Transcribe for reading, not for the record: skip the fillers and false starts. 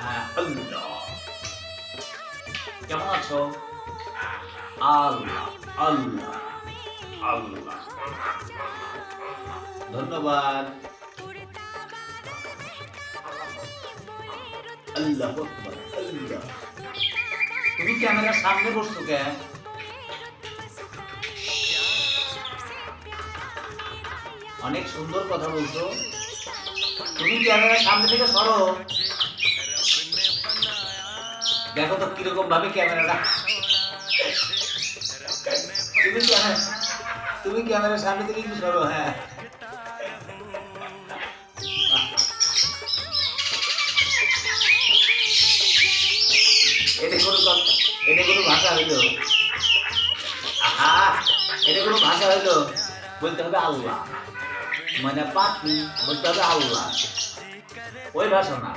হ্যাঁ, আল্লাহ। কেমন আছো? আল্লাহ আল্লাহ আল্লাহ। ধন্যবাদ। আল্লাহ আকবার, আল্লাহ। তুমি ক্যামেরার সামনে বসছো কেন? অনেক সুন্দর কথা বলছো। তুমি ক্যামেরার সামনে থেকে সরো। দেখো তো কিরকম ভাবে ক্যামেরাটা। তুমি ক্যামেরার সামনে থেকে একটু সরো। হ্যাঁ, এটা কোনো এটা কোনো ভাষা হইলো? আহা, এটা কোনো ভাষা হইলো? বলতে হবে আল্লাহ, মানে পাখি বলতে হবে আল্লাহ, ওই ভাষা না।